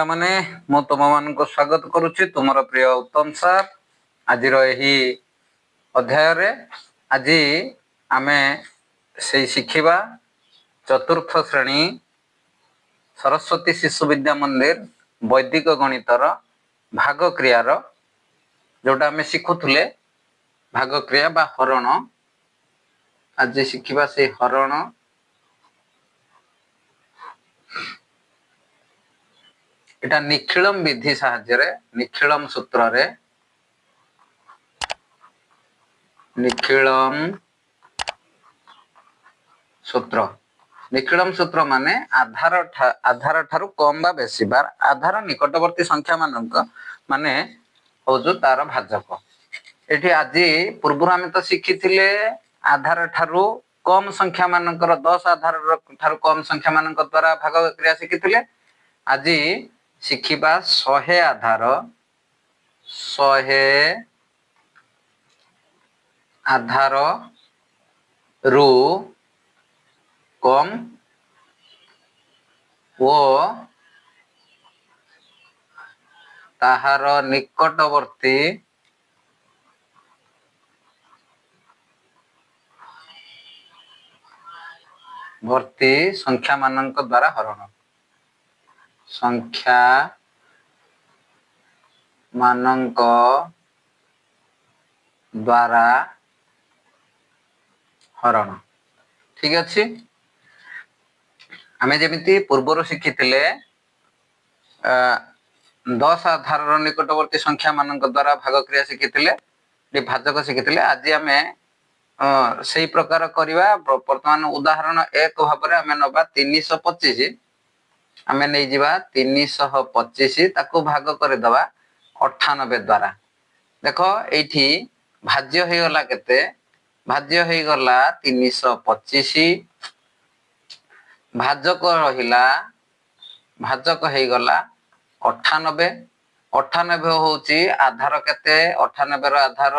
पिला माने मु तुम मान को स्वागत करुच्ची तुमर प्रिय उत्तम सार आज अध्याय रे आज आमे से शिखिबा चतुर्थ श्रेणी सरस्वती शिशु विद्या मंदिर वैदिक गणितर भाग क्रियार जोटा आमे शिखुथुले भाग क्रिया बा हरण आज शिखिबा से हरण एटा निखिलम विधि साहाय्य निखिलम सूत्र रे निखिलम सूत्र माने आधार ठारू कम बा बेसी बार आधार निकटवर्ती संख्या मानक माने होजु तार भाजक एठी आज पूर्व आमे तो शिखिथिले आधार ठारू कम संख्या मानकर 10 आधार ठारू कम संख्या मानक द्वारा भाग क्रिया शिखिथिले आज शिखिबा 100 आधार रु कम वो ताहार निकटवर्ती संख्या मानक द्वारा हरण संख्या मानक द्वारा हरण ठीक अच्छी आमे जेमिति पूर्वर शिखिथिले 10 आधार निकटवर्ती संख्या मानक द्वारा भाग क्रिया शिखिथिले भाजक शिखिथिले आज आमे सही प्रकार करिवा वर्तमान उदाहरण एक भाबरे आमे नबा 325 आमे नै जिबा 325 ताको भाग करे दबा 98 द्वारा देखो एठी भाज्य हे गला केते भाज्य हे गला 325 भाजक रहिला भाजक हे गला 98 98 होची आधार केते 98 रो आधार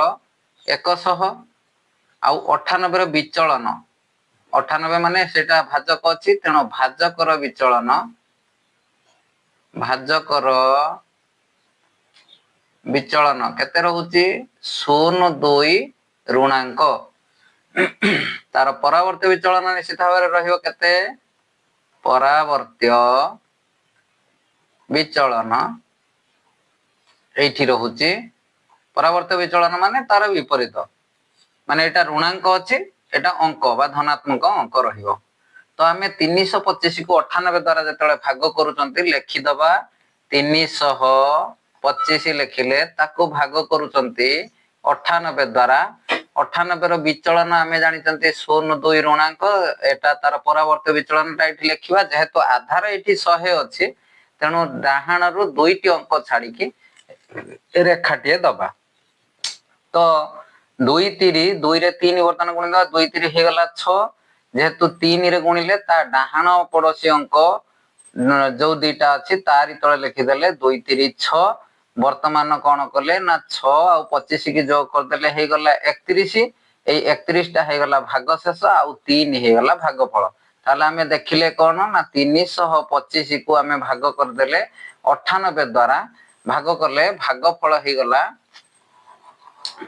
100 आउ 98 रो विचलन 98 माने सेटा भाजक अछि तेनो भाजक रो विचलन केते रहउची 0.2 ऋणांक तार परावर्त विचलन निश्चित भाव रहियो केते परावर्त्य विचलन एठी रहउची परावर्त विचलन माने तार विपरीत माने एटा ऋणांक अछि एटा अंक बा धनात्मक अंक रहियो तो आमे 325 को 98 द्वारा जतले भाग करूचंती लेखि दबा 325 लेखिले ताको भाग करूचंती 98 द्वारा 98 रो विचलन आमे जानिचंती 0.2 ऋणांक एटा तार परावर्त विचलनटा एठी लेखिबा जेहेतु आधार एठी 100 अछि तेनु डाहाण रु दुईटी अंक छाडी की रेखाटिए दबा तो 2 3 2 रे 3 वर्तन गुणिले 2 3 हे गला 6 जेहेतु 3 रे गुणिले ता डाहाण पड़ोसी अंक जो दुईटा अछि तारि तळे लिखि देले 2 3 6 वर्तमान कोन करले ना 6 आ 25 की जोग कर देले हे गला 31 ए 31 टा हे गला भाग शेष आ 3 हे गला भागफल ताले हमें देखिले कोन ना 325 को हमें भाग कर देले 98 द्वारा भाग करले भागफल हे गला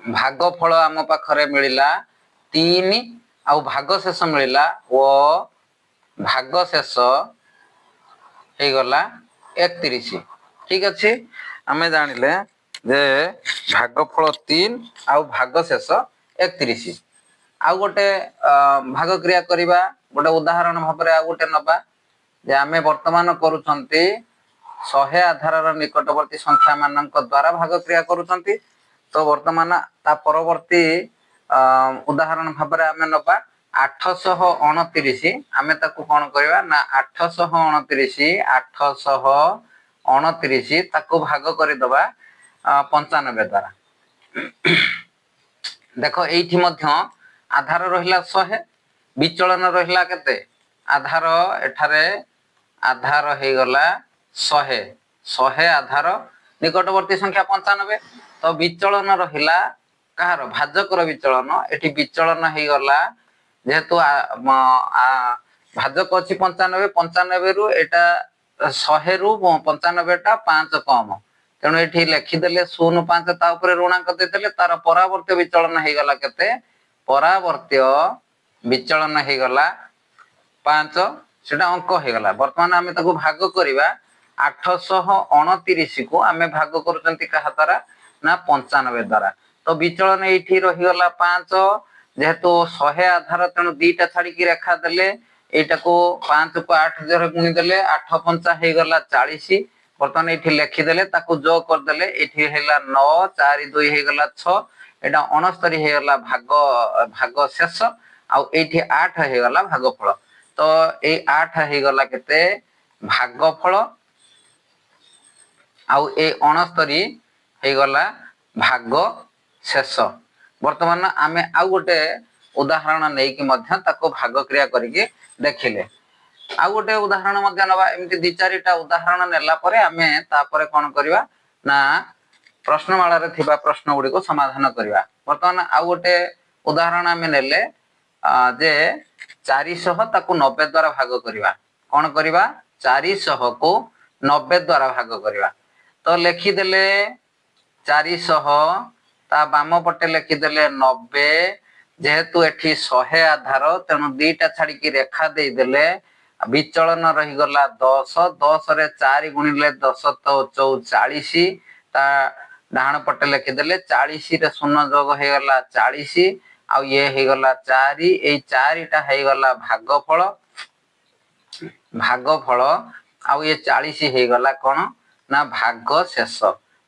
भागफल आम पाखरे मिलिला 3 आ भाग शेष मिलिला ओ भाग शेष हे गला 31 ठीक अछि हमें जानिले जे भागफल 3 आ भाग शेष 31 आ गोटे भाग क्रिया करिबा गोटे उदाहरण भाबरे आ गोटे नबा जे हमें वर्तमान करूछंती 100 आधारर निकटवर्ती संख्या मानक द्वारा भाग क्रिया करूछंती तो वर्तमान ता परवर्ती उदाहरण भाबरे हमें नबा 829 आमे ताको कोन करबा ना 829 ताको भाग करे दबा 95 द्वारा देखो एठी मध्य आधार रहिला 100 विचलन रहिला केते आधार एठारे आधार हे गला 100 आधार निकटवर्ती संख्या 95 तो विचलन रहिला कहार भाजकर विचलन एठी विचलन हे गला जेहेतु भाजक अछि 95 रु एटा 100 रु 95 टा 5 कम तेणु ये लिखिदेले 0.5 ता ऊपर ऋणांक देदेले तार परावर्त्य विचलन हो गला केते परावर्त्य विचलन हो गला 5 सेटा अंक हो गला। वर्तमान आमे ताको भाग करिवा 829 को आमे भाग करूचंती कहा द्वारा ना 95 द्वारा तो विचलन एठी रही गला 5 जेहेतु 100 आधार तेणु दीटा छाड़ी की रेखा देले एटा को 5 को 8 जरे गुणी देले 8 5 हे गला 40 वर्तमान एठी लिखि देले ताको जो कर देले एठी हेला 9 4 2 हे गला 6 एटा 69 हे गला भाग शेष आ एठी 8 हे गला भागफल तो ए 8 हे गला केते भागफल आउ ए 69 हे गला भाग शेष। वर्तमान आमे आउ गोटे उदाहरण नै कि मध्य ताको भाग क्रिया करिके देखिले आउ गोटे उदाहरण मध्य नबा एमति दि चारिटा उदाहरण नेला परे आमे तापरे कोन करबा ना प्रश्नमाला रे थिबा प्रश्न गुडी को समाधान करबा। वर्तमान आउ गोटे उदाहरण आमे नेले जे 400 ताको 90 द्वारा भाग करबा कोन करबा 400 को 90 द्वारा भाग करबा तो लिखि देले 400 ता बाम पटे लिखि देले 90 जेहेतु एठी 100 आधार तेणु दीटा छाड़ी की रेखा दे देले विचलन रही गला 10 10 रे 4 गुणिले 10 तो 44 ता डाहण पटे लिखि देले 40 रे शून्य जोग हे गला 40 आ ये हे गला 4 ए 4 टा हे गला भागफल आ ये 40 हे गला कोन ना भाग शेष।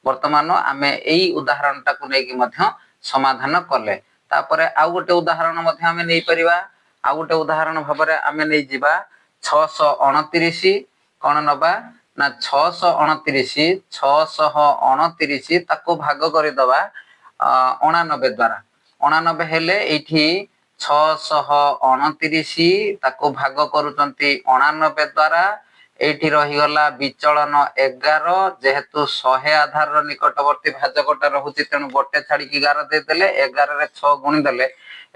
वर्तमान आमे एई उदाहरण टाकु नै कि मध्य समाधान करले तापरे आ गोटे उदाहरण मध्य आमे नै परिबा आ गोटे उदाहरण भाबरे आमे नै जिबा 629 कोन नबा ना 629 ताको भाग करि दबा 89 द्वारा 89 हेले एठी 629 ताको भाग करूचंती 89 द्वारा एठी रही गला विचलन 11 जेहेतु 100 आधार रो निकटवर्ती भाजकटा रहुची तेनु गोटे छाड़ी की 11 दे देले 11 रे 6 गुणी देले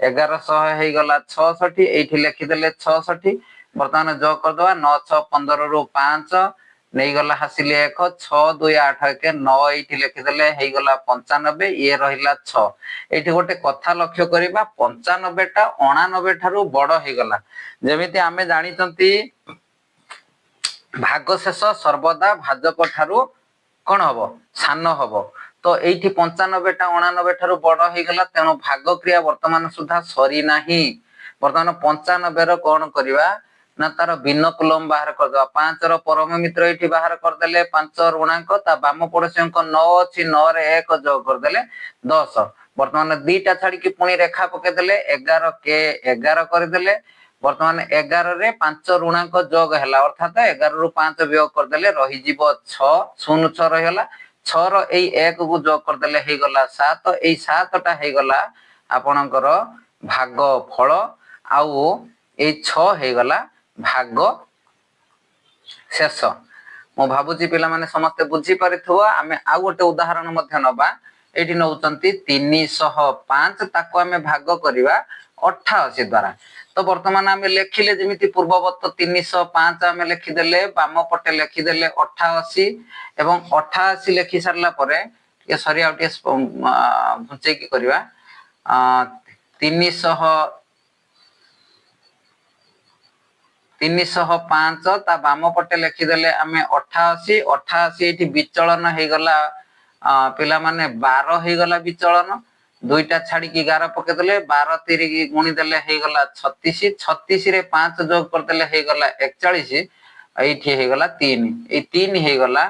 1100 हे गला 66 एठी लिखि देले 66 वर्तमान जो कर दवा 9 6 15 रु 5 नै गला हासिले 1 6 2 8 के 9 एठी लिखि देले हे गला 95 ये रहिला 6 एठी गोटे कथा लक्ष्य करिबा 95 टा 89 ठारू बड़ हे गला जेमिति आमे जानि चंती भाग शेष सर्वदा भाजक ठारू कोन हबो सान हबो तो एठी 95 टा 89 ठारू बड़ हे गला तेनो भाग क्रिया वर्तमान सुधा सरी नाही। वर्तमान 95 रो कोन करिवा ना तार भिन्न कुलम बाहर कर दवा 5 रो परम मित्र एठी बाहर कर देले 5 ऋणांक ता बाम पड़ोसी अंक 9 अछि 9 रे 1 जोग कर देले 10 वर्तमान दीटा छाड़ी की पुणी रेखा पके देले 11 के 11 कर देले वर्तमान 11 रे 5 ऋणांक जोग हैला अर्थात 11 रु 5 वियोग कर देले रही जीवो 6 06 रहिला 6 रो एई 1 को जोग कर देले हे गला 7 एई 7 टा हे गला आपनकर भाग फल आउ एई 6 हे गला भाग शेष। मो भाबुची पिला माने समस्त बुझी परिथवा आमे आ गोटे उदाहरण मध्य नबा एठी नउचंती 305 ताको आमे भाग करिवा 88 द्वारा तो वर्तमान आमे लेखिले जेमिति पूर्ववत 305 आमे लेखि देले बाम पटे लेखि देले 88 एवं 88 लेखि सरला परे के सरी आउटे भुंचे की करिवा 305 ता बाम पटे लेखि देले आमे 88 88 एठी विचलन हे गला पिला माने 12 हे गला विचलन दुईटा छाड़ी की 11 पके देले 12 3 की गुणी देले हे गला 36 36 रे 5 जोग कर देले हे गला 41 एठी हे गला 3 ए 3 हे गला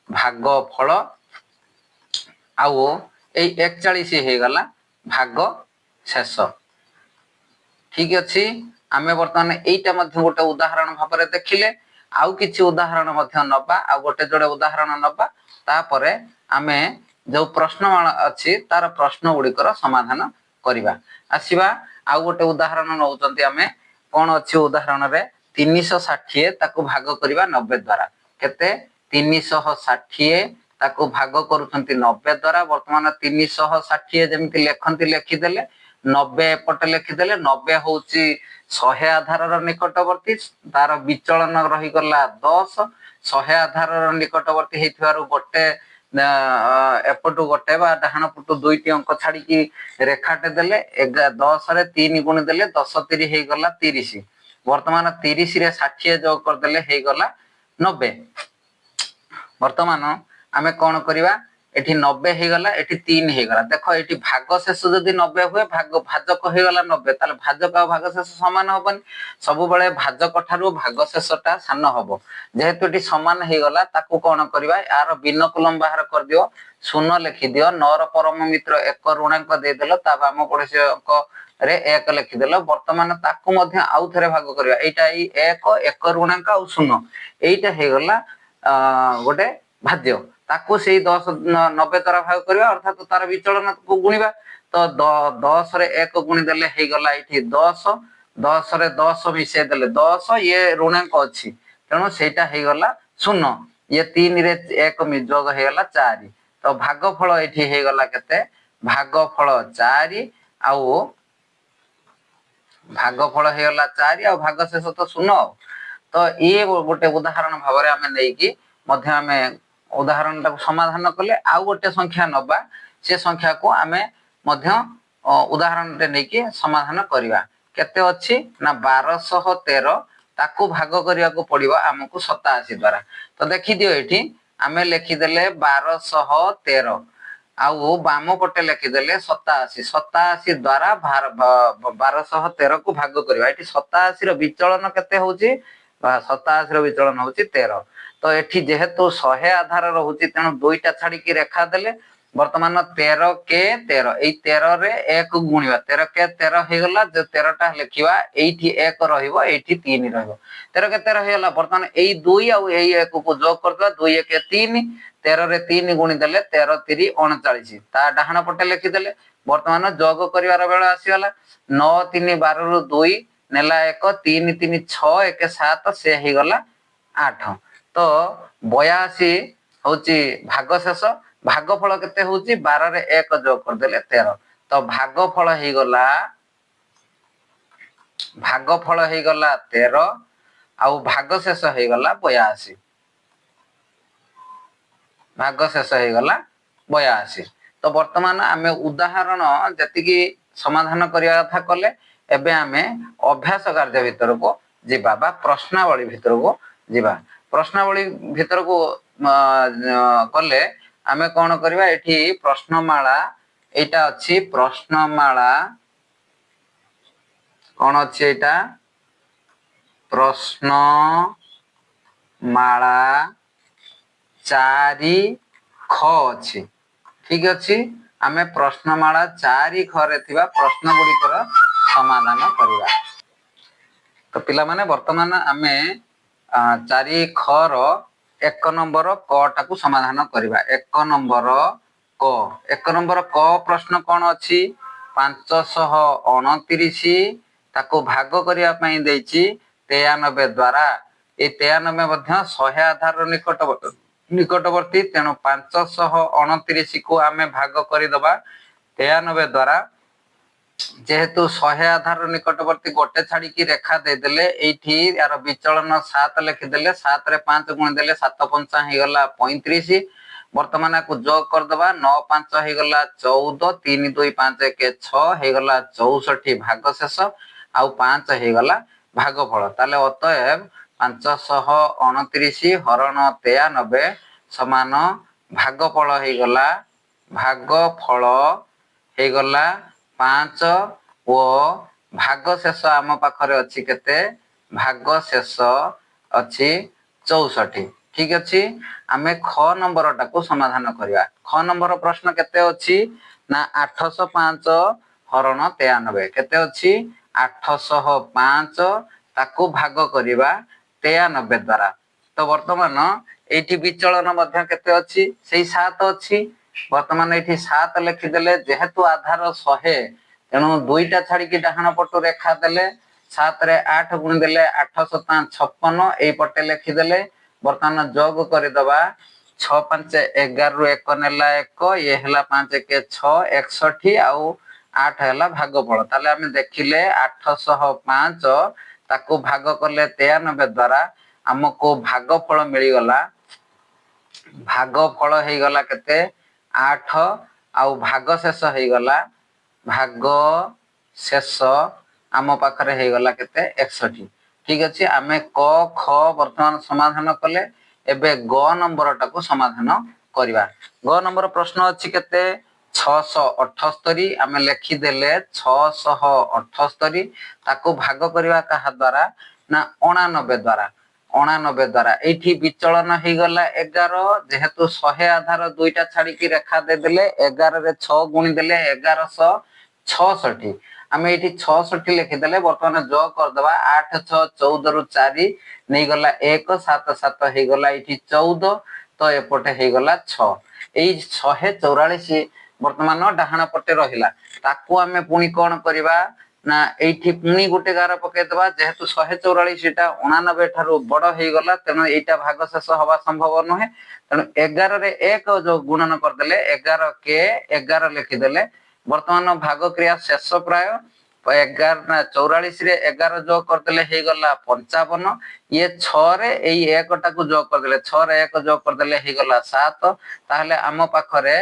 भाग फल आउ ए 41 हे गला भाग शेष। ठीक अछि आमे वर्तमान एटा मध्य गोटे उदाहरण भाबरे देखिले आउ किछि उदाहरण मध्य नबा आ गोटे जोडे उदाहरण नबा तापरे आमे जो प्रश्नमाला अछि तार प्रश्न गुडिकर समाधान करिबा आसीबा आ गोटे उदाहरण नउचंती आमे कोन अछि उदाहरण रे 360 ताको भाग करिबा 90 द्वारा केते 360 ताको भाग करूचंती 90 द्वारा वर्तमान 360 जेमिति लेखंती लेखि देले 90 एपटे लिखिदेले 90 होउची 100 आधार निकटवर्ती तार विचलन रही गला 10 100 आधार निकटवर्ती हेथिवारु गोटे एपटू गोटे बा डाहाण पटू दुईटी अंक छाड़ी की रेखाटे देले 10 रे 3 गुणी देले 10 3 हे गला 30 वर्तमान 30 रे 60 जोग कर देले हे गला 90 वर्तमान आमे कोन करिवा एठी 90 हे गला एठी 3 हे गला देखो एठी भाग शेष जदी 90 हुए भाग भाजक हे गला 90 ताले भाजक आ भाग शेष समान होबन सब बेले भाजक ठारू भाग शेषटा सान होबो जेहेतु एठी समान हे गला ताकू कोन करिवा यार बिनकुलम बाहर कर दियो शून्य लिखि दियो 9 र परम मित्र 1 ऋणांक दे देलो ता बाम पड़ोसी अंक रे 1 लिखि देलो वर्तमान ताकू मध्ये आउ थरे भाग करिवा एटा 1 ऋणांक आ शून्य एटा हे गला गोटे भाज्य ताकू से 10 90 द्वारा भाग करबा अर्थात तार विचलन को गुणिबा तो 10 रे 1 गुणी देले हे गला एठी 10 10 रे 10 मिसे देले 10 ये ऋणांक अछि तेनो सेटा हे गला 0 ये 3 रे 1 मिजोग हे गला 4 तो भागफल एठी हे गला केते भागफल 4 आउ भागफल हे गला 4 आ भाग शेष तो 0 तो ये गोटे उदाहरण भाबरे हमें नै कि मध्य हमें उदाहरण टाको समाधान कले आ गोटे संख्या नबा से संख्या को आमे मध्य उदाहरण रे नै कि समाधान करिवा केते अछि ना 1213 ताको भाग करिया को पड़िबा हमकु 87 द्वारा तो देखि दियो एठी आमे लिखि देले 1213 आउ बाम पटे लिखि देले 87 87 द्वारा 1213 को भाग करिवा एठी 87 रो विचलन केते होउची 87 रो विचलन होउची 13 तो एठी जेहेतु 100 आधार रहउची तेनु दुईटा छाडी की रेखा देले वर्तमान 13 के 13 एई 13 रे 1 गुणिबा 13 के 13 हे गला जे 13 टा लिखिबा एठी 1 रहिबो एठी 3 रहिबो 13 के 13 हे गला वर्तमान एई 2 आ एई 1 को जोग करबा 2 1 के 3 13 रे 3 गुणी देले 13 3 39 ता डाहाण पटे लिखि देले वर्तमान जोग करिवार बेला आसी गला 9 3 12 रु 2 नेला 1 3 3 6 1 7 से हे गला 8 तो 82 होची भाग शेष भागफल केते होची 12 रे 1 जोग कर देले 13 तो भागफल हे गला 13 आ भाग शेष हे गला 82 भाग शेष हे गला 82 तो वर्तमान आमे उदाहरण जति की समाधान करिया कथा कले एबे आमे अभ्यास कार्य भीतर को जिबा बा प्रश्नावली भीतर को जिबा प्रश्नावली भीतर को कले आमे कोन करबा एठी प्रश्नमाला एटा अछि प्रश्नमाला कोन अछि एटा प्रश्नमाला 4 ख अछि ठीक अछि आमे प्रश्नमाला 4 ख रे थिबा प्रश्न गुडी कर समाधान करबा तो पिला माने वर्तमान आमे 4 ख रो 1 नंबर क टाकू समाधान करबा 1 नंबर क प्रश्न कोन अछि 529 ताको भाग करिया पई देछि 93 द्वारा ए 93 मध्ये 100 आधार निकटवर्ती तेनो 529 को आमे भाग करि दबा 93 द्वारा जेहेतु 100 आधार निकटवर्ती गोटे छाड़ी की रेखा दे देले एठी यार विचलन 7 लिखि देले 7 रे 5 गुण देले 7 5 हे गला 35 वर्तमान को जोग कर दबा 9 5 हे गला 14 3 2 5 1 6 हे गला 64 भाग शेष आ 5 हे गला भागफल ताले अतएव 529 हरण 93 समान भागफल हे गला 5 ओ भाग शेष आम पाखरे अछि केते भाग शेष अछि 64 ठीक अछि आमे ख नंबर टाको समाधान करिया ख नंबर प्रश्न केते अछि ना 805 हरण 93 केते अछि 805 ताको भाग करिवा 93 द्वारा तो वर्तमान एठी विचलन मध्य केते अछि सेही 7 अछि वर्तमान एठी 7 लिखि देले जेहेतु आधार 100 तेणु दुईटा छाड़ी की डाहाण पटो रेखा देले 7 रे 8 गुण देले 8 7 56 एई पटे लिखि देले वर्तमान जोग करि दबा 6 5 11 रु 1 नेला 1 ये हला 5 1 6 61 आउ 8 ହେଲା ଭାଗଫଳ। ତାହେଲେ ଆମେ ଦେଖିଲେ 805 ତାକୁ ଭାଗ କଲେ 93 ଦ୍ୱାରା ଆମକୁ ଭାଗଫଳ ମିଳିଗଲା। ଭାଗଫଳ ହେଇଗଲା କେତେ 8 ଆଉ ଭାଗ ଶେଷ ହେଇଗଲା ଭାଗ ଶେଷ ଆମ ପାଖରେ ହେଇଗଲା କେତେ 61। ଠିକ ଅଛି, ଆମେ କ ଖ ବର୍ତ୍ତମାନ ସମାଧାନ କଲେ। ଏବେ ଗ ନମ୍ବର ଟାକୁ ସମାଧାନ କରିବା। ଗ ନମ୍ବର ପ୍ରଶ୍ନ ଅଛି କେତେ 678। ଆମେ ଲେଖିଦେଲେ 678 ତାକୁ ଭାଗ କରିବା କାହା ଦ୍ୱାରା ନା 89 ଦ୍ୱାରା। 89 ଦ୍ୱାରା ଏଇଠି ବିଚଳନ ହେଇଗଲା 11। ଯେହେତୁ 100 ଆଧାର ଦୁଇଟା ଛାଡିକି ରେଖା ଦେଇଦେଲେ 11 ରେ 6 ଗୁଣି ଦେଲେ 1166। ଆମେ ଏଇଠି 66 ଲେଖିଦେଲେ। ବର୍ତ୍ତମାନ ଯୋଗ କରିଦବା 8 6 14 ରୁ 4 ନେଇଗଲା 1 7 7 ହେଇଗଲା ଏଇଠି 14 ତ ଏପଟେ ହେଇଗଲା 6। ଏଇ 144 ବର୍ତ୍ତମାନ ଡାହାଣ ପଟେ ରହିଲା। ତାକୁ ଆମେ ପୁଣି କଣ କରିବା ନା ଏଇଠି ପୁଣି ଗୋଟେ ଗାର ପକେଇଦବା। ଯେହେତୁ 144 ଟା 89 ଠାରୁ ବଡ ହେଇଗଲା ତେଣୁ ଏଇଟା ଭାଗ ଶେଷ ହବା ସମ୍ଭବ ନୁହେଁ। ତେଣୁ 11 ରେ 1 ଯୋଉ ଗୁଣନ କରିଦେଲେ 11 କେ 11 ଲେଖିଦେଲେ। ବର୍ତ୍ତମାନ ଭାଗ କ୍ରିୟା ଶେଷ ପ୍ରାୟ 44 ରେ 11 ଯୋଗ କରିଦେଲେ ହେଇଗଲା 55। ଇଏ 6 ରେ ଏଇ 1 ଟାକୁ ଯୋଗ କରିଦେଲେ 6 ରେ 1 ଯୋଗ କରିଦେଲେ ହେଇଗଲା 7। ତାହେଲେ ଆମ ପାଖରେ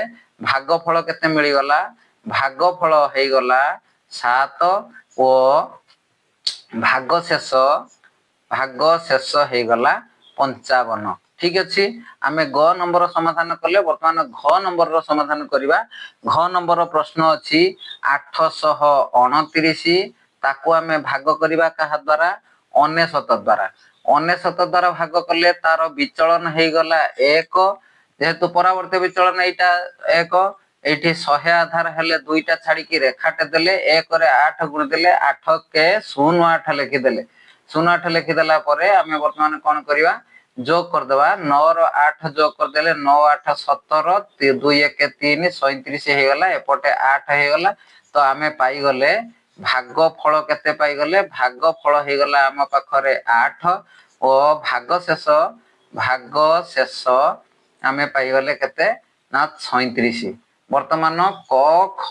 ଭାଗଫଳ କେତେ ମିଳିଗଲା ଭାଗଫଳ ହେଇଗଲା 7 ଓ ଭାଗ ଶେଷ ହେଇଗଲା 55। ଠିକ ଅଛି, ଆମେ ଗ ନମ୍ବର ସମାଧାନ କଲେ। ବର୍ତ୍ତମାନ ଘ ନମ୍ବରର ସମାଧାନ କରିବା। ଘ ନମ୍ବର ପ୍ରଶ୍ନ ଅଛି 829 ତାକୁ ଆମେ ଭାଗ କରିବା କାହା ଦ୍ୱାରା 99 ଦ୍ୱାରା। 99 ଦ୍ୱାରା ଭାଗ କଲେ ତାର ବିଚଳନ ହେଇଗଲା 1। ଯେହେତୁ ପରାବର୍ତ୍ତ ବିଚଳନ ଏଇଟା 1 ଏଇଠି 100 ଆଧାର ହେଲେ ଦୁଇଟା ଛାଡିକି ରେଖାଟେ ଦେଲେ 1 ରେ 8 ଗୁଣି ଦେଲେ 8 କେ 08 ଲେଖିଦେଲେ। 08 ଲେଖିଦେଲା ପରେ ଆମେ ବର୍ତ୍ତମାନ କଣ କରିବା ଯୋଗ କରିଦବା। 9 ର 8 ଯୋଗ କରିଦେଲେ 9 8 17 2 1 3 37 ହେଇଗଲା। ଏପଟେ 8 ହେଇଗଲା। ତ ଆମେ ପାଇଗଲେ ଭାଗଫଳ କେତେ ପାଇଗଲେ ଭାଗଫଳ ହେଇଗଲା ଆମ ପାଖରେ 8 ଓ ଭାଗ ଶେଷ ଆମେ ପାଇଗଲେ କେତେ ନା 37। ବର୍ତ୍ତମାନ କ ଖ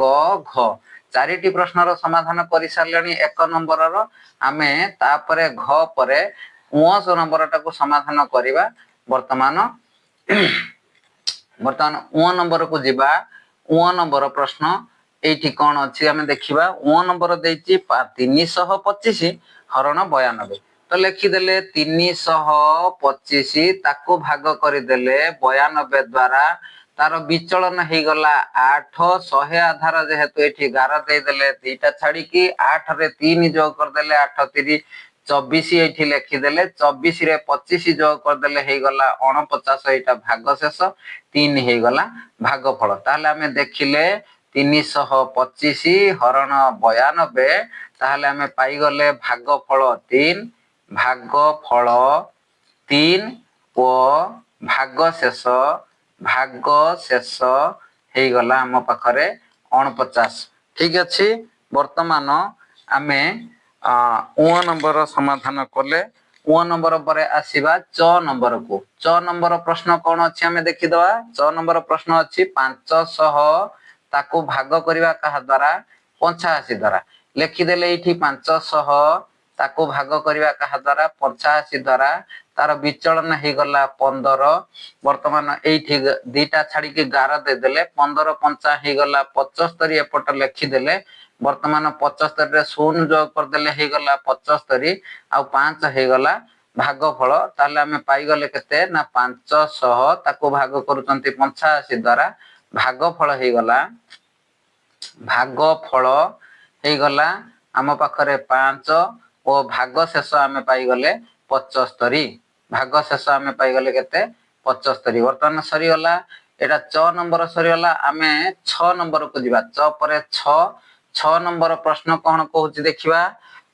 ଗ ଘ 4ଟି ପ୍ରଶ୍ନର ସମାଧାନ କରିସାରିଲେଣି 1 ନମ୍ବରର। ଆମେ ତାପରେ ଘ ପରେ 19 ନମ୍ବର ଟାକୁ ସମାଧାନ କରିବା। ବର୍ତ୍ତମାନ 19 ନମ୍ବରକୁ ଯିବା। 19 ନମ୍ବର ପ୍ରଶ୍ନ ଏଇଠି କଣ ଅଛି ଆମେ ଦେଖିବା। 19 ନମ୍ବର ଦେଇଛି 325 ହରଣ 92। ତ ଲେଖିଦେଲେ 325 ତାକୁ ଭାଗ କରିଦେଲେ 92 ଦ୍ୱାରା ତାର ବିଚଳନ ହେଇଗଲା 8। 100 ଆଧାର ଯେହେତୁ ଏଠି ଗାର ଦେଇଦେଲେ ଦିଟା ଛାଡିକି 8 ରେ 3 ଯୋଗ କରିଦେଲେ 8 3 24 ଏଇଠି ଲେଖିଦେଲେ। 24 ରେ 25 ଯୋଗ କରିଦେଲେ ହେଇଗଲା 49। ଏଇଟା ଭାଗ ଶେଷ 3 ହେଇଗଲା ଭାଗଫଳ। ତାହେଲେ ଆମେ ଦେଖିଲେ 325 ହରଣ 92। ତାହେଲେ ଆମେ ପାଇଗଲେ ଭାଗଫଳ 3 ଓ ଭାଗ ଶେଷ ହେଇଗଲା ଆମ ପାଖରେ 49। ଠିକ ଅଛି, ବର୍ତ୍ତମାନ ଆମେ 19 ନମ୍ବର ସମାଧାନ କଲେ। 19 ନମ୍ବର ପରେ ଆସିବା ଚ ନମ୍ବରକୁ। ଚ ନମ୍ବର ପ୍ରଶ୍ନ କଣ ଅଛି ଆମେ ଦେଖିଦବା। ଚ ନମ୍ବର ପ୍ରଶ୍ନ ଅଛି 500 ତାକୁ ଭାଗ କରିବା କାହା ଦ୍ୱାରା 85 ଦ୍ୱାରା। ଲେଖିଦେଲେ ଏଇଠି 500 ତାକୁ ଭାଗ କରିବା କାହା ଦ୍ୱାରା 85 ଦ୍ୱାରା ତାର ବିଚଳନ ହେଇଗଲା 15। ବର୍ତ୍ତମାନ ଏଇଠି ଦିଟା ଛାଡିକି ଗାର ଦେଇଦେଲେ 15 5 ହେଇଗଲା 75। ଏପଟ ଲେଖିଦେଲେ ବର୍ତ୍ତମାନ 75 ରେ 0 ଯୋଗ କରିଦେଲେ ହେଇଗଲା 75 ଆଉ 5 ହେଇଗଲା ଭାଗଫଳ। ତାହେଲେ ଆମେ ପାଇଗଲେ କେତେ ନା 500 ତାକୁ ଭାଗ କରୁଛନ୍ତି 85 ଦ୍ୱାରା। ଭାଗଫଳ ହେଇଗଲା ଆମ ପାଖରେ 5 ଓ ଭାଗ ଶେଷ ଆମେ ପାଇଗଲେ 75। ଭାଗ ଶେଷ ଆମେ ପାଇଗଲେ କେତେ 75। ବର୍ତ୍ତମାନ ସରିଗଲା ଏଟା ଚ ନମ୍ବର ସରିଗଲା। ଆମେ 6 ନମ୍ବରକୁ ଯିବା। ଚ ପରେ 6 ନମ୍ବର ପ୍ରଶ୍ନ କଣ କହୁଛି ଦେଖିବା।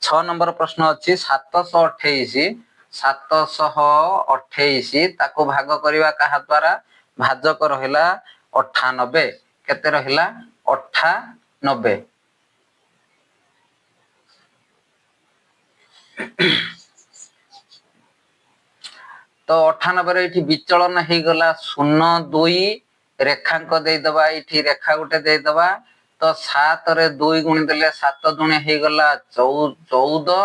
6 ନମ୍ବର ପ୍ରଶ୍ନ ଅଛି 728 ତାକୁ ଭାଗ କରିବା କାହା ଦ୍ୱାରା ଭାଜକ ରହିଲା 98। କେତେ ରହିଲା 98। ତ 98 ଏଇଠି ବିଚଳନ ହେଇଗଲା 02। ରେଖାଙ୍କ ଦେଇଦବା ଏଇଠି ରେଖା ଗୋଟେ ଦେଇଦବା तो 7 रे 2 गुणी देले 7 दुणे हे गला 14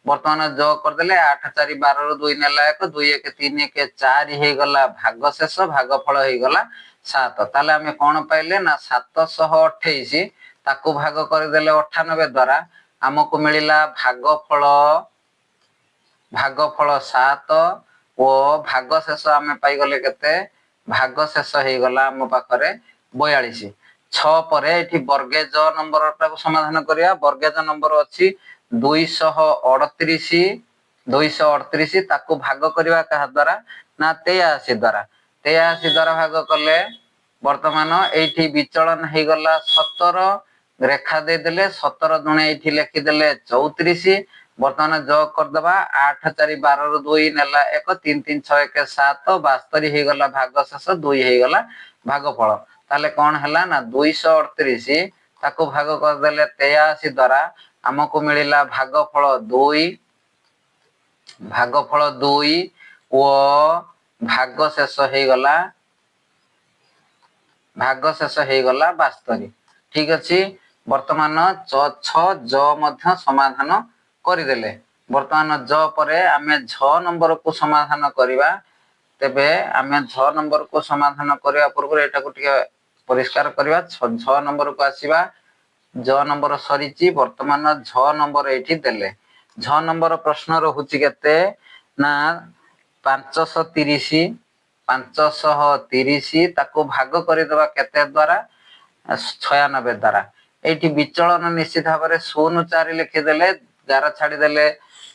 वर्तमान जो कर देले 8 4 12 रो 2 नेला 1 2 1 3 1 4 हे गला भाग शेष भागफल हे गला 7 ताले हमें कोन पाइले ना 728 ताकू भाग कर देले 98 द्वारा हमको मिलिला भागफल 7 ओ भाग शेष हमें पाई गले केते भाग शेष हे गला हम पाखरे 42 6 पर एठी वर्गेज नंबर टाको समाधान करिया वर्गेज नंबर अछि 238 ताको भाग करिवा कहा द्वारा ना 83 द्वारा भाग करले वर्तमान एठी विचलन हे गला 17 रेखा दे देले 17 दुणे एठी लिखि देले 34 वर्तमान जो कर दबा 8 4 12 रो 2 नेला 1 3 3 6 1 7 72 हे गला भाग शेष 2 हे गला भागफल ताले कौन हैला ना 238 ताको भाग कर देले 83 द्वारा हमको मिलिला भागफल 2 ओ भाग शेष हे गला 72 ठीक अछि वर्तमान 6 ज मध्य समाधान करि देले वर्तमान ज परे हमें 6 नंबर को समाधान करिवा तेबे हमें 6 नंबर को समाधान करिया पूर्व एटा को टिके परिष्कार करिवा 6 नंबर को आसीबा ज नंबर सरीची वर्तमान 6 नंबर एठी देले 6 नंबर प्रश्न रहुची केते ना 530 ताको भाग करि देबा केते द्वारा 96 द्वारा एठी विचलन निश्चित भाबरे 04 लिखि देले 11 छाडी देले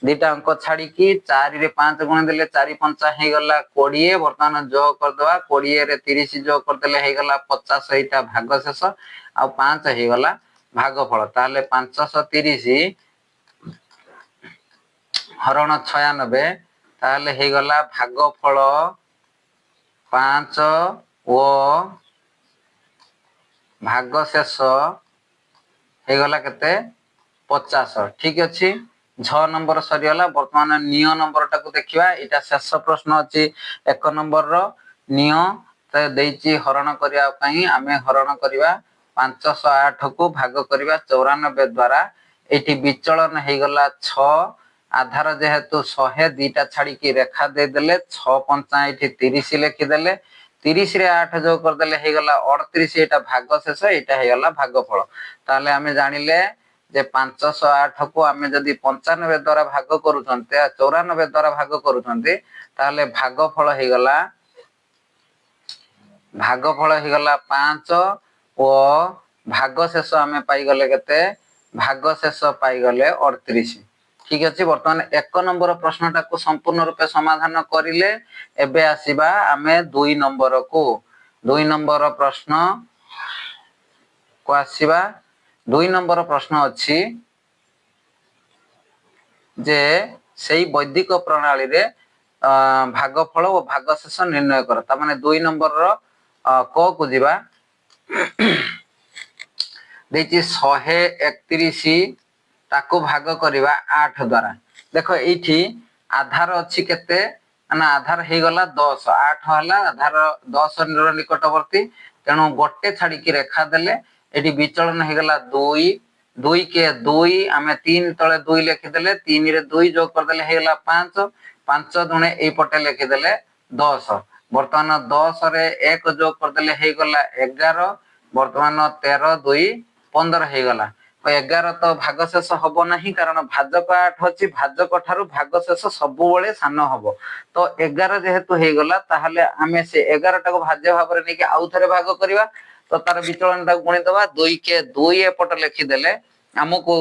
दीटा अंक छाडी की 4 रे 5 गुण देले 4 5 हे गला 20 वर्तमान जो कर दवा 20 रे 30 जो कर देले हे गला 50 एटा भाग शेष आ 5 हे गला भागफल ताले 530 हरण 96 ताले हे गला भागफल 5 ओ भाग शेष हे गला केते 50 ठीक अछि 6 नंबर सरीला वर्तमान निय नंबर टाको देखिबा एटा शेष प्रश्न अछि 1 नंबर रो निय त देइची हरण करिया पई हमें हरण करिवा 508 को भाग करिवा 94 द्वारा एठी विचलन हे गला 6 आधार जेहेतु 100 दीटा छाडी की रेखा दे देले 6 5 एठी 30 लिखि देले 30 रे 8 जो कर देले हे गला 38 एटा भाग शेष एटा हे गला भागफल ताले हमें जानिले जे 508 को हमें जदी 95 द्वारा भाग करूछन्ते 94 द्वारा भाग करूछन्ते ताले भागफल हे गला 5 ओ भाग शेष हमें पाई गले केते भाग शेष पाई गले 38 ठीक अछि वर्तमान 1 नंबर प्रश्न टाको संपूर्ण रूपे समाधान करिले एबे आसीबा हमें 2 नंबर प्रश्न को आसीबा 2 नंबर प्रश्न अछि जे सेही वैदिक प्रणाली रे भागफल और भाग शेष निर्णय कर ता माने 2 नंबर रो क को जिबा देची 131 ताको भाग करिवा 8 द्वारा देखो एठी आधार अछि केते ना आधार हे गला 10 8 हला आधार 10 रो निकटवर्ती तेनु गोटे छाडी की रेखा देले एठी विचलन हे गला 2 के 2 हमें 3 तळे 2 लिखि देले 3 रे 2 जोग कर देले हे गला 5 दुणे ए पटे लिखि देले 10 वर्तमान 10 रे 1 जोग कर देले हे गला 11 वर्तमान 13 2 15 हे गला 11 तो भाग शेष हबो नाही कारण भाजक 8 अछि भाजक ठारू भाग शेष सबु बेले सान हबो तो 11 जेहेतु हे गला ताहाले हमें से 11 टाको भाज्य भाबरे नेकी आउ थरे भाग करिवा तो तार विचलन टा गुणी दबा 2 के 2 ए पट लिखि देले हमको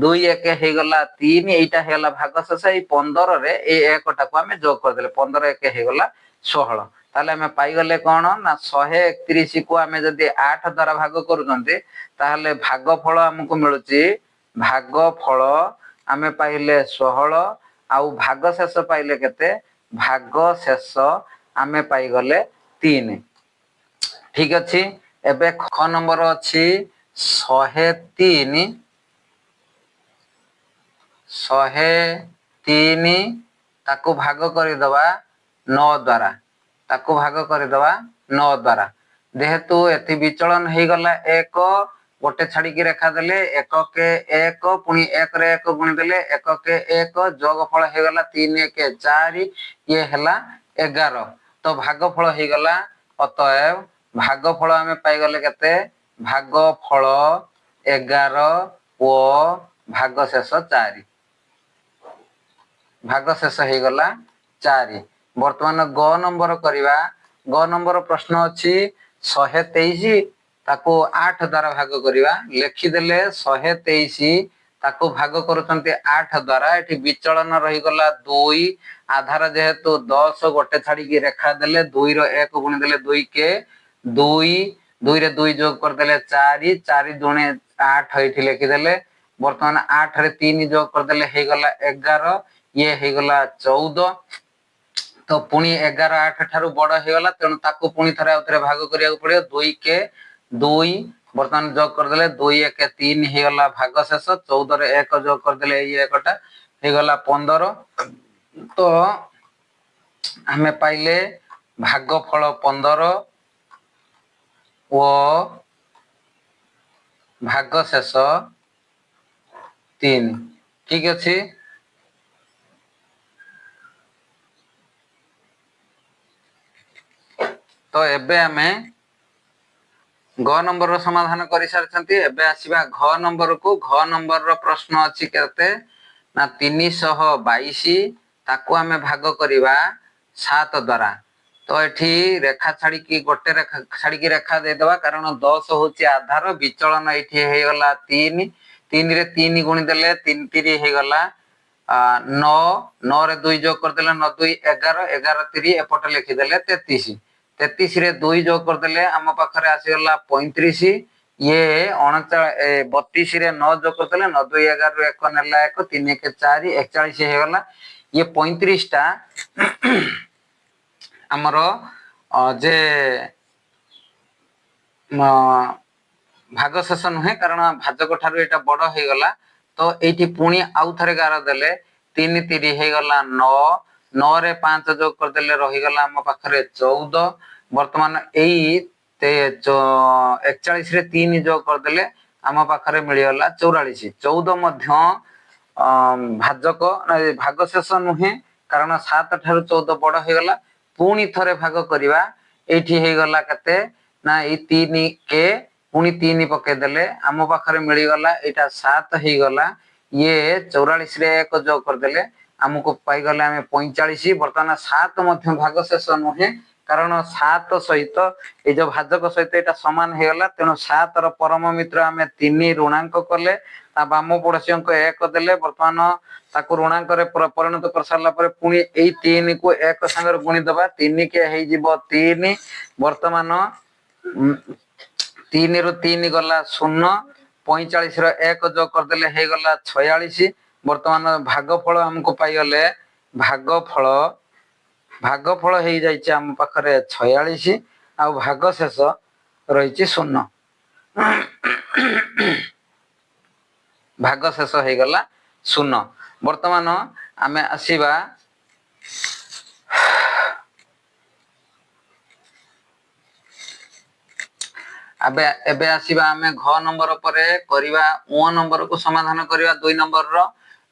2 1 हे गला 3 एटा हे गला भाग शेष ए 15 रे ए 1 टाको हमें जोग कर देले 15 1 हे गला 16 ताले हमें पाई गले कोन ना 131 को हमें जदी 8 द्वारा भाग करूजंते ताहले भागफल हमको मिलुची भागफल हमें पाइले 16 आउ भाग शेष पाइले केते भाग शेष हमें पाई गले 3 ठीक अछि एबे ख नंबर अछि 103 ताको भाग करि दबा 9 द्वारा ताको भाग करि दबा 9 द्वारा जेहेतु एथि विचलन हे गला 1 गोटे छाड़ी रेखा देले एक के एक पुणी एक रे एक गुणी देले एक के एक जोगफल हो गला 3 1 4 ये हला 11 तो भागफल हो गला अतएव भागफल आमे पाई गले केते भागफल 11 ओ भागशेष 4 भागशेष हो गला 4 वर्तमान ग नंबर करबा ग नंबर प्रश्न अछि 123 ताको 8 द्वारा भाग करिवा लेखि देले 123 ताको भाग करूचंती 8 द्वारा एठी विचलन रही गला 2 आधार जेहेतु 10 गोटे छाड़ी की रेखा देले 2 रो 1 गुणी देले 2 के 2 2 रे 2 जोग कर देले 4 4 दुणे 8 एठी लेखि देले वर्तमान 8 रे 3 जोग कर देले हे गला 11 ये हे गला 14 तो पुणी 11 8 ठारू बड़ हे गला तेनु ताको पुणी थरे आउथरे भाग करिया पड़ियो 2 के 2 वर्तमान जोग कर देले 2 1 3 हे गला भाग शेष 14 रे 1 जोग कर देले ये एकटा हे गला 15 तो हमें पाइले भागफल 15 ओ भाग शेष 3 ठीक अछि तो एबे हमें ग नंबर रो समाधान करि सारछंती एबे आसीबा घ नंबर को घ नंबर रो प्रश्न अछि केते ना 322 ताको हमें भाग करिवा 7 द्वारा तो एठी रेखा छाड़ी की गोटे रेखा छाड़ी की रेखा दे देबा कारण 10 होची आधार विचलन एठी हे गला 3 3 रे 3 गुणी देले 3 3 हे गला 9 9 रे 2 जोग कर देले 9 2 11 11 3 एपटे लिखि देले 33 33 रे 2 जोग कर देले हम पाखरे आसी गला 35 ये 32 रे 9 जोग कर देले 9 2 11 रे 1 नेला 1 3 1 4 41 हे गला ये 35 टा हमरो जे भाग शेष नुहे कारण भाजक ठारू एटा बड़ हे गला तो एठी पुणी आउ थरे गार देले 3 3 हे गला 9 9 रे 5 जोग कर देले रही गला हम पाखरे 14 वर्तमान एई 41 रे 3 जोग कर देले हम पाखरे मिली गला 44 14 मध्य भाजक भाग शेष नुहे कारण 7 ठारू 14 बड़ हे गला पुणी थरे भाग करिवा एठी हे गला कते ना ए 3 के पुणी 3 पके देले हम पाखरे मिली गला एटा 7 हे गला ये 44 रे 1 जोग कर देले हमको पाई गले हमें 45 वर्तमान 7 मध्य भाग शेष नुहे कारण 7 सहित ए जो भाजक सहित एटा समान हे गला तेनो 7 रो परम मित्र हमें 3 ऋणांक कले ता बाम पड़ोसी अंक 1 देले वर्तमान ताको ऋणांक रे परिणत कर सारला परे पुणी एई 3 को 1 संगर गुणी दबा 3 के हे जिवो 3 वर्तमान 3 रो 3 गला 0 45 रो 1 जोग कर देले हे गला 46 वर्तमान भागफल हमको पाई गले भागफल हे जाइछ हम पाखरे 46 आ भाग शेष रहिछि 0 भाग शेष हे गला 0 वर्तमान आमे आसीबा अबे एबे आसीबा आमे घ नंबर परे करिवा ओ नंबर को समाधान करिवा 2 नंबर रो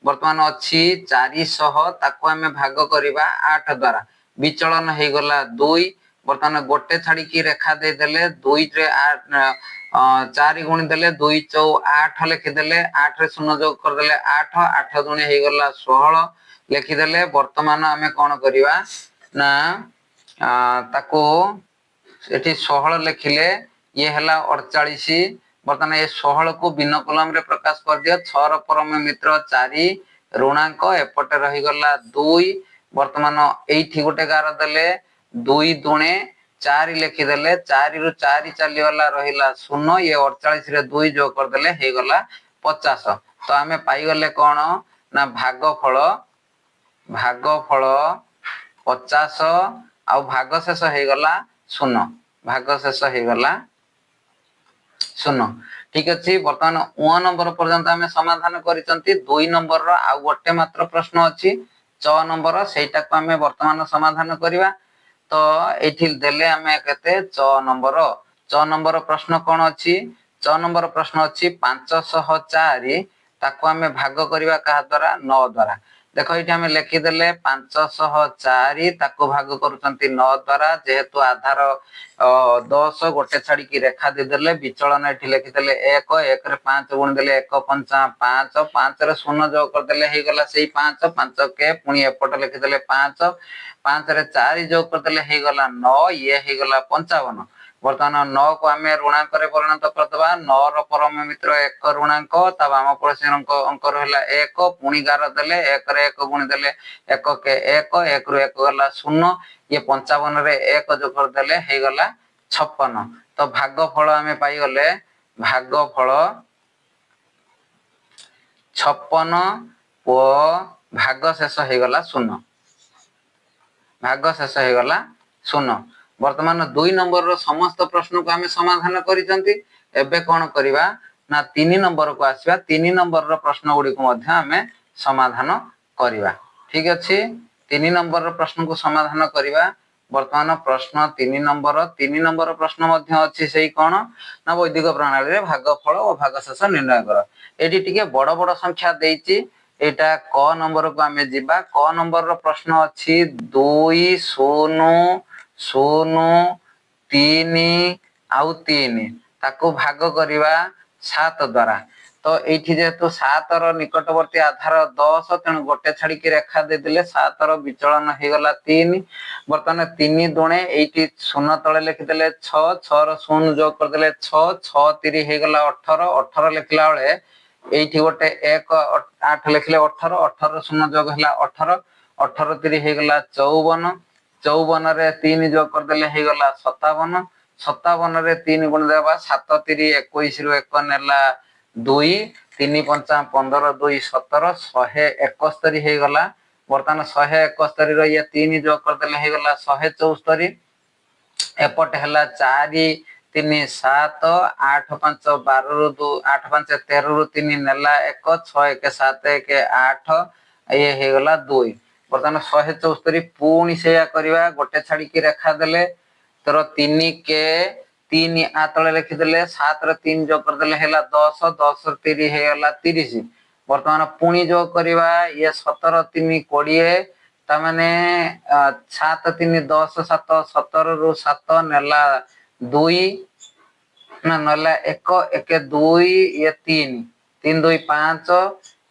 वर्तमान अछि 400 ताको आमे भाग करिवा 8 द्वारा विचलन हे गला 2 वर्तमान गोटे छाड़ी की रेखा दे देले 2 रे 8 4 गुणी देले 2 4 8 लिखि देले 8 रे 0 जोग कर देले 8 8 गुणी हे गला 16 लिखि देले वर्तमान आमे कोन करिवा ना ताको एठी 16 लिखिले ये हला 48 वर्तमान ये 16 को भिन्न कलम रे प्रकाश कर दियो 6 रो परम मित्र 4 ऋणांक एपटे रही गला 2 वर्तमान एठी गोटे गार देले 2 दुणे 4 लिखि देले 4 रु 4 चली गला रहिला 0 ये 48 रे 2 जोग कर देले हे गला 50 तो हमें पाई गले कोन ना भागफल 50 आ भाग शेष हे गला 0 भाग शेष हे गला 0 ठीक अछि वर्तमान 1 नंबर पर्यंत हमें समाधान करिसंती 2 नंबर रो आ गोटे मात्र प्रश्न अछि 6 नंबर सेटा को हमें वर्तमान समाधान करिवा तो एठी देले हमें केते 6 नंबर प्रश्न कोन अछि छ नंबर प्रश्न अच्छी 504 ताको आमे भाग करिवा कहा द्वारा 9 द्वारा देख ये आम लिखिदेले 504 ताको भाग करुचंती 9 द्वारा जेहेतु आधार 10 गोटे छाड़ी की रेखा देदेले विचलन एठी लिखिदेले 1 1 रे 5 गुण देले 1 5 5 5 रे शून्य जोग कर देले हे गला सेही 5 5 के पुनी एपट लिखिदेले 5 5 रे 4 जोग कर देले हे गला 9 ये हे गला 55 वर्तमान 9 को आम ऋणांक परिणत करदबा 9 रो परम मित्र 1 ऋणांक ता वाम पड़ोसी अंक रहला 1 पुणी गार देले 1 रे 1 गुण देले 1 के 1 1 रु 1 गला 0 ये 55 रे 1 जो कर देले हे गला 56 तो भागफल आम पाई गले भागफल 56 ओ भाग शेष हे गला 0 भाग शेष हे गला 0 वर्तमान 2 नंबर रो समस्त प्रश्न को आमे समाधान करिसंती एबे कोन करिवा ना 3 नंबर को आसीबा 3 नंबर रो प्रश्न गुडी को मध्ये आमे समाधान करिवा ठीक अछि 3 नंबर रो प्रश्न को समाधान करिवा वर्तमान प्रश्न 3 नंबर प्रश्न मध्ये अछि सेही कोन ना वैदिक प्रणाली रे भागफल और भागशेष निर्णय कर एडी टिके बड़ बड़ संख्या देइची एटा क नंबर को आमे जिबा क नंबर रो प्रश्न अछि 2 0 0 3 आउ 3 ताको भाग करिवा 7 द्वारा तो एठी जेतु 7 रो निकटवर्ती आधार 10 तेनु गोटे छाड़ी की रेखा दे देले 7 रो विचलन हे गला 3 वर्तमान 3 दुणे एठी 0 तळे लिखि देले 6 6 रो 0 जोग कर देले 6 6 3 हे गला 18 18 लिखला बेले एठी गोटे 1 8 लिखले 18 18 रो 0 जोग हला 18 18 3 हे गला 54 54 रे 3 जोग कर देले हे गला 57 57 रे 3 गुण देबा 7 3 21 रु 1 नेला 2 3 5 15 2 17 171 हे गला वर्तमान 171 रो ये 3 जोग कर देले हे गला 174 एपट हला 4 3 7 8 5 12 रु 2 8 5 13 रु 3 नेला 1 6 1 7 1 8 ये हे गला 2 वर्तमान 174 पुणी से करवा गोटे छाड़ी की रेखा देले तोर 3 के 3 आ तले लिखि देले 7 रे 3 जो कर देले हेला 10 10 3 हे गला 30 वर्तमान पुणी जो करवा ये 17 3 20 ता माने 7 3 10 7 17 रु 7 नेला 2 ना नेला 1 1 2 ये 3 3 2 5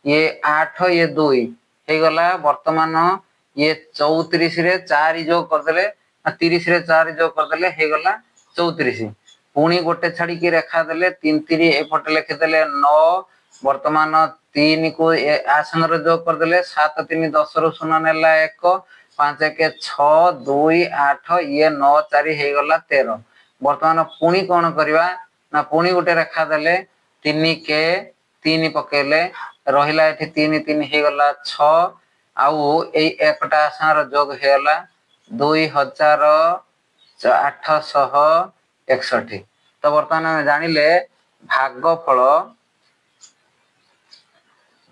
ये 8 ये 2 हे गला वर्तमान ये 34 रे 4 जो कर देले 30 रे 4 जो कर देले हे गला 34 पुणी गोटे छाड़ी की रेखा देले 3 3 एपट लिखि देले 9 वर्तमान 3 को आ संग जो कर देले 7 3 10 रो 0 नेला 1 5 1 6 2 8 ये 9 4 हे गला 13 वर्तमान पुणी कोन करबा ना पुणी गोटे रेखा देले 3 के 3 पकेले रहिला एठी 3 3 हे गला 6 आउ ए एकटा सार जोग हेला 2861 तो वर्तमान हम जानिले भागफल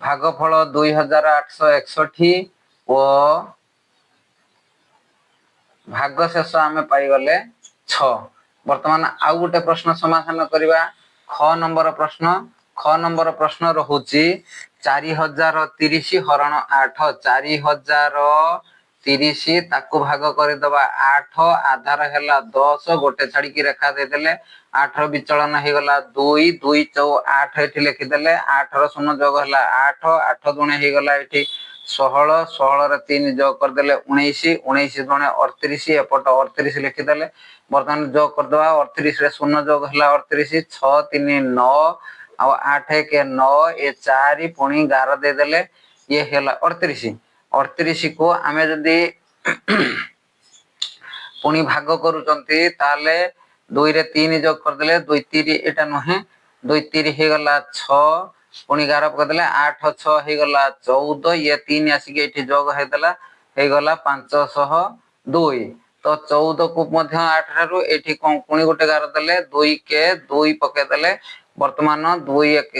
2861 और भागशेष आमे पाई गले 6 वर्तमान आउ गोटे प्रश्न समाधान करबा ख नंबर प्रश्न रहुची 4030 हरण 8 4030 ताकू भाग कर दबा 8 आधार हैला 10 गोटे छाड़ी की रेखा दे देले 8 रो विचलन हे गला 2 2 4 8 एठी लिखि देले 8 रो 0 जोग हैला 8 8 दुणे हे गला एठी 16 16 रे 3 जोग कर देले 19 19 दुणे 38 एपट 38 लिखि देले वर्तमान जोग कर दबा 38 रे 0 जोग हैला 38 6 3 9 आ 8 के 9 ये 4 पुणी गार दे देले ये हेला 38 38 को आमे जदी पुणी भाग करूचंती ताले 2 रे 3 जोग कर देले 2 3 एटा नहे 2 3 हे गला 6 पुणी गार कर देले 8 6 हे गला 14 ये 3 आसी के एठी जोग हे देला हे गला 502 तो 14 को मध्य 8 रो एठी कोन पुणी गोटे गार देले 2 के 2 पके देले वर्तमान 2 1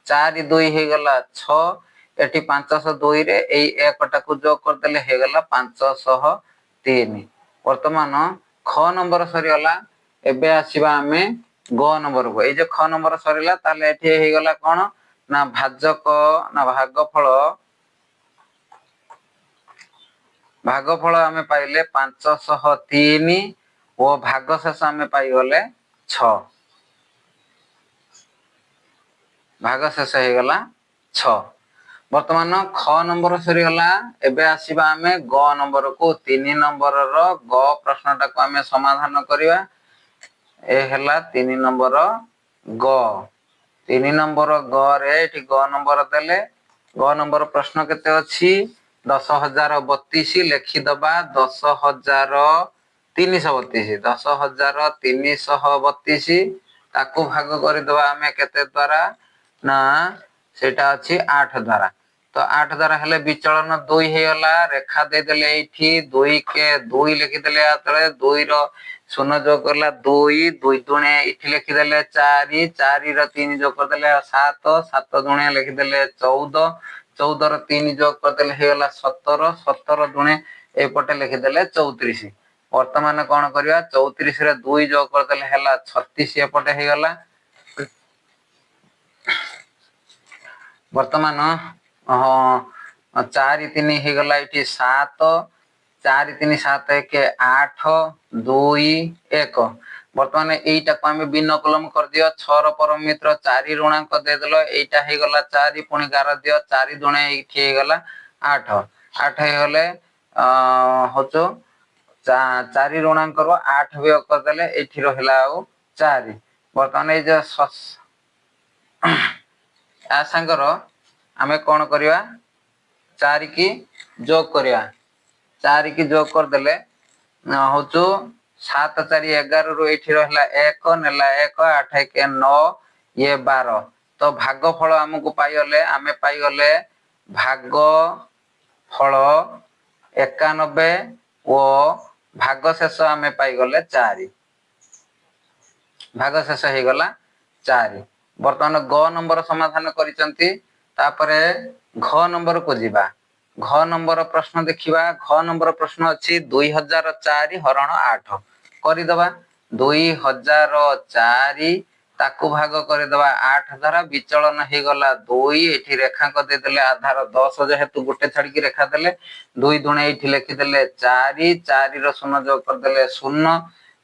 4 2 हे गला 6 एठी 502 रे एई एकटा को जोग कर देले हे गला 503 वर्तमान ख नंबर सरी गला एबे आसीबा हमें ग नंबर को ये जो ख नंबर सरीला ताले एठी हे गला कोन ना भाजक ना भागफल आमे पाइले 503 ओ भाग शेष आमे पाई गले 6 भाग शेष हे गला 6 वर्तमान ख नंबर सरी गला एबे आसीबा आमे ग नंबर को 3 नंबर रो ग प्रश्नटा को आमे समाधान करिवा ए हला 3 नंबर ग 3 नंबर ग रे एठी ग नंबर देले ग नंबर प्रश्न केते अछि 10032 लेखि दबा 10332 10332 ताको भाग करि दबा आमे केते द्वारा ना सेटा अछि 8 द्वारा तो 8 द्वारा हेले विचलन 2 हे गला रेखा दे देले एठी 2 के 2 लिखि देले आतले 2 रो शून्य जोग करला 2 2 दुणे इठी लिखि देले 4 4 रो 3 जोग कर देले 7 7 दुणे लिखि देले 14 14 रो 3 जोग कर देले हे गला 17 17 दुणे एपटे लिखि देले 34 वर्तमान कोन करिया 34 रे 2 जोग कर देले हेला 36 एपटे हे गला वर्तमान 4 3 हे गला इठी 7 4 3 7 1 8 2 1 वर्तमान एटा को हमें बिन कलम कर दियो 6 रो परमित्र 4 ऋणांक दे देलो एटा हे गला 4 पुनी गार दियो 4 दुणे इठी हे गला 8 8 हे गले होचो 4 ऋणांक रो 8 बे कर देले एठी रहला 4 वर्तमान ए जे आ संगर आमे कोन करिवा 4 की जोग करिया 4 की जोग कर देले होचो 7 4 11 रो एठी रहला 1 नेला 1 8 1 9 ये 12 तो भागफल हमकु पाइले आमे पाइले भागफल 91 ओ भाग शेष आमे पाइले 4 भाग शेष हे गला 4 वर्तमान ग नंबर समाधान करिसंती तापरे घ नंबर को जीवा घ नंबर प्रश्न देखिबा घ नंबर प्रश्न अछि 2004 हरण 8 करि दबा 2004 ताकू भाग करि दबा 8 द्वारा विचलन हे गला 2 एठी रेखांक दे देले आधार 10 जेहेतु गुटे छाडी की रेखा देले 2 दुणे एठी लिखि देले 4 4 रो शून्य जोग कर देले 0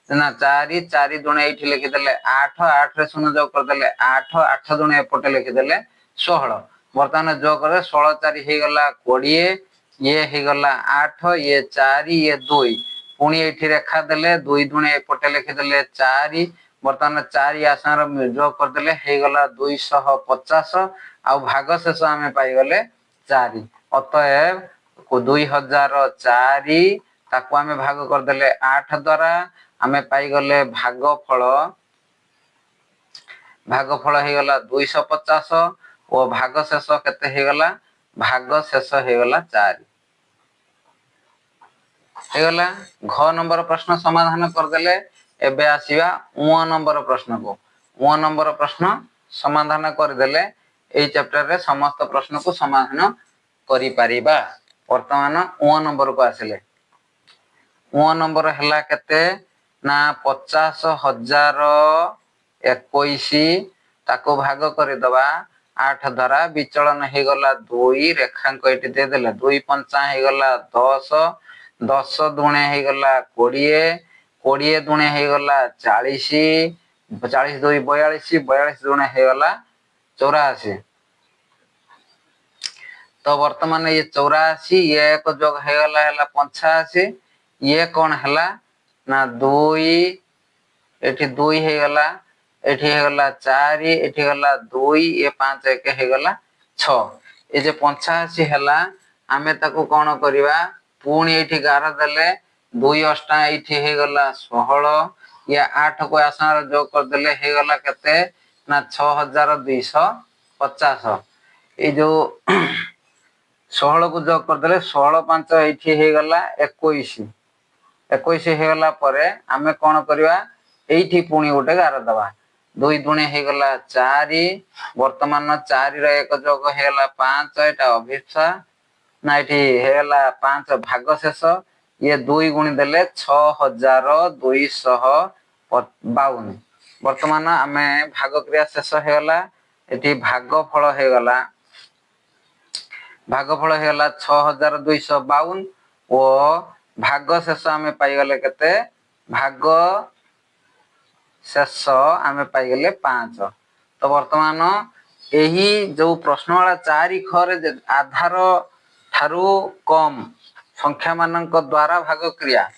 ना 4 4 दुणे एठी लिखि देले 8 8 रे शून्य जोग कर देले 8 8 दुणे एपटे लिखि देले 16 वर्तमान जोग करे 16 4 हे गला 20 ये हे गला 8 ये 4 ये 2 पुणी एठी रेखा देले 2 दुणे एपटे लिखि देले 4 वर्तमान 4 आसार जोग कर देले हे गला 250 आ भाग शेष आमे पाई गले 4 अतएव को 2004 ताको आमे भाग कर देले 8 द्वारा आमे पाई गले भागफल हे गला 250 ओ भाग शेष केते हे गला भाग शेष हे गला 4 हे गला घ नंबर प्रश्न समाधान कर देले एबे आसीबा उ नंबर प्रश्न को उ नंबर प्रश्न समाधान कर देले एई चैप्टर रे समस्त प्रश्न को समाधान करि परिबा वर्तमान उ नंबर को आसिले उ नंबर हला केते ना 50,021 ताको भाग करि दबा 8 द्वारा विचलन हे गला 2 रेखांक एटी दे देले 2 5 हे गला 10 10 दुणे हे गला 20 20 दुणे हे गला 40 40 2 42 42 दुणे हे गला 84 तो वर्तमान ये 84 ये एक जोग हे गला 85 ये कोन हला ना 2 एठी 2 हे गला एठी हे गला 4 एठी गला 2 ये 5 1 हे गला 6 ए जे 85 हला आमे ताको कोन करिवा पुणी एठी गार देले 2 अष्टा एठी हे गला 16 या 8 को आसार जोग कर देले हे गला केते ना 6250 ए जो 16 को जोग कर देले 16 5 एठी हे गला 21 21 हे गला परे आमे कोन करिवा एठी पुणी उटे गार दबा 2 दुणे हे गला 4 वर्तमान 4 रे एक जोग हे गला 5 एटा अभिक्षा ना एठी हे गला 5 भाग शेष ये 2 गुणी देले 6252 वर्तमान आमे भाग क्रिया शेष हेगला एठी भागफल हेगला भागफल हेगला 6252 ओ भाग शेष आमे पाई गले केते भाग शेष आमे पाई गले 5 तो वर्तमान एही जो प्रश्न वाला 4 खरे आधार थारु कम संख्या मानक द्वारा भाग क्रिया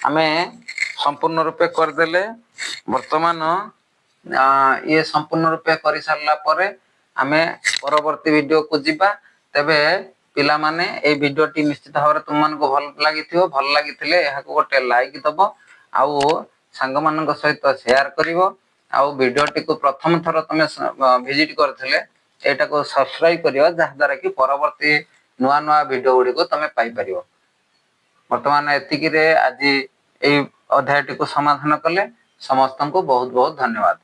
आमे संपूर्ण रूपे कर देले वर्तमान ये संपूर्ण रूपे करि सारला परे आमे परवर्ती वीडियो को जिबा तबे पिला माने ए वीडियो टी निश्चित भाबरे तुम मान को भल लागिथियो भल लागिथिले एहा को गोटे लाइक दबो आउ सांग मानक सहित शेयर करिवो आउ वीडियो टी को प्रथम थर तमे विजिट करथिले एटा को सब्सक्राइब करियो जहा द्वारा कि परवर्ती नुवा नुवा वीडियो गुडी को तमे पाई परिवो वर्तमान एतिकी रे आज ए अध्याय टी को समाधान कले समस्त को बहुत बहुत धन्यवाद।